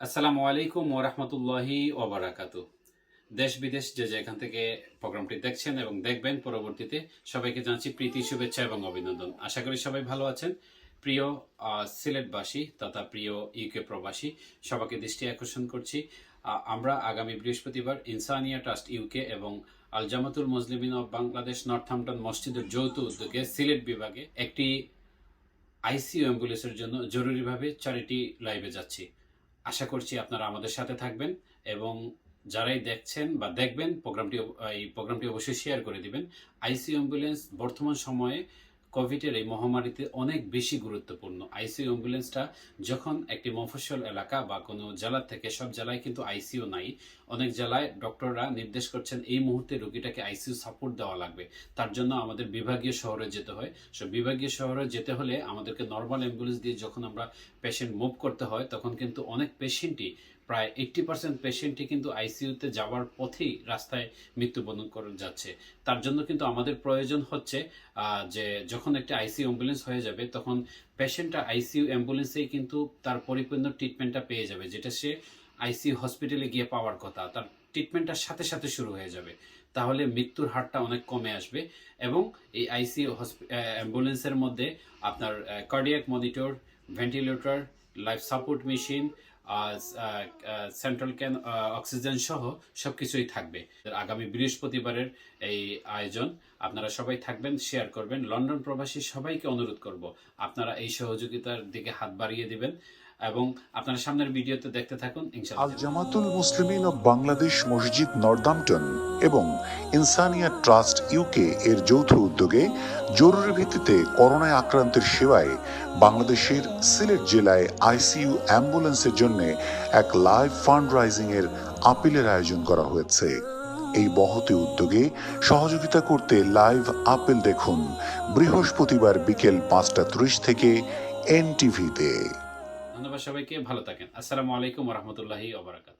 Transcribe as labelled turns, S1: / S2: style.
S1: আসসালামু আলাইকুম ওরহমতুল্লাহি ওবারাকাতু। দেশ বিদেশ যে যেখান থেকে প্রোগ্রামটি দেখছেন এবং দেখবেন পরবর্তীতে সবাইকে জানাচ্ছি প্রীতি শুভেচ্ছা এবং অভিনন্দন। আশা করি সবাই ভালো আছেন। প্রিয় সিলেটবাসী তথা প্রিয় ইউকে প্রবাসী সবাইকে দৃষ্টি আকর্ষণ করছি। আমরা আগামী বৃহস্পতিবার ইনসানিয়া ট্রাস্ট ইউকে এবং আল জামাতুল মুসলিমিন অব বাংলাদেশ নর্থহ্যাম্পটন মসজিদের যৌথ উদ্যোগে সিলেট বিভাগে একটি আইসিইউ অ্যাম্বুলেন্সের জন্য জরুরিভাবে চ্যারিটি লাইভে যাচ্ছি। আশা করছি আপনারা আমাদের সাথে থাকবেন এবং যারাই দেখছেন বা দেখবেন প্রোগ্রামটি অবশ্যই শেয়ার করে দিবেন। আইসিইউ অ্যাম্বুলেন্স বর্তমান সময়ে কোভিডের এই মহামারীতে অনেক বেশি গুরুত্বপূর্ণ। আইসিইউ অ্যাম্বুলেন্সটা যখন একটি মফস্বল এলাকা বা কোনো জেলা থেকে, সব জেলায় কিন্তু আইসিইউ নাই, অনেক জেলায় ডক্টররা নির্দেশ করছেন এই মুহূর্তে রোগীটাকে আইসিইউ সাপোর্ট দেওয়া লাগবে, তার জন্য আমাদের বিভাগীয় শহরে যেতে হয়। সো বিভাগীয় শহরে যেতে হলে আমাদেরকে নর্মাল অ্যাম্বুলেন্স দিয়ে যখন আমরা পেশেন্ট মুভ করতে হয় তখন কিন্তু অনেক পেশেন্টই, প্রায় 80% পেশেন্টই কিন্তু আইসিইউতে যাওয়ার পথেই রাস্তায় মৃত্যুবরণ করে যাচ্ছে। তার জন্য কিন্তু আমাদের প্রয়োজন হচ্ছে যে যখন একটা আইসিইউ অ্যাম্বুলেন্স হয়ে যাবে তখন পেশেন্টটা আইসিইউ অ্যাম্বুলেন্সেই কিন্তু তার পরিপূর্ণ ট্রিটমেন্টটা পেয়ে যাবে, যেটা সে আইসিইউ হসপিটালে গিয়ে পাওয়ার কথা। তার ট্রিটমেন্টটার সাথে সাথে শুরু হয়ে যাবে, তাহলে মৃত্যুর হারটা অনেক কমে আসবে। এবং এই আইসিইউ অ্যাম্বুলেন্সের মধ্যে আপনার cardiac monitor, ventilator, life support machine, central can oxygen সহ সবকিছুই থাকবে। আগামী বৃহস্পতিবারের এই আয়োজন, আপনারা সবাই থাকবেন, শেয়ার করবেন। লন্ডন প্রবাসী সবাইকে অনুরোধ করব আপনারা এই সহযোগিতার দিকে হাত বাড়িয়ে দিবেন এবং আপনারা সামনের ভিডিওতে দেখতে থাকুন
S2: আল
S1: ইনশাআল্লাহ।
S2: জামাতুল মুসলিমিন অব বাংলাদেশ মসজিদ নর্দাম্পটন এবং ইনসানিয়া ট্রাস্ট ইউকে এর যৌথ উদ্যোগে জরুরি ভিত্তিতে করোনায় আক্রান্তের সেবায় বাংলাদেশের সিলেট জেলায় আইসিইউ অ্যাম্বুলেন্সের জন্য এক লাইভ ফান্ড রাইজিং এর আপিলের আয়োজন করা হয়েছে। এই বহতি উদ্যোগে সহযোগিতা করতে লাইভ আপিল দেখুন বৃহস্পতিবার বিকেল 5:30 থেকে এনটিভিতে।
S1: ধন্যবাদ সবাইকে, ভালো থাকেন। আসসালামু আলাইকুম ওরহমতুল্লাহি ওবারাকাতুহু।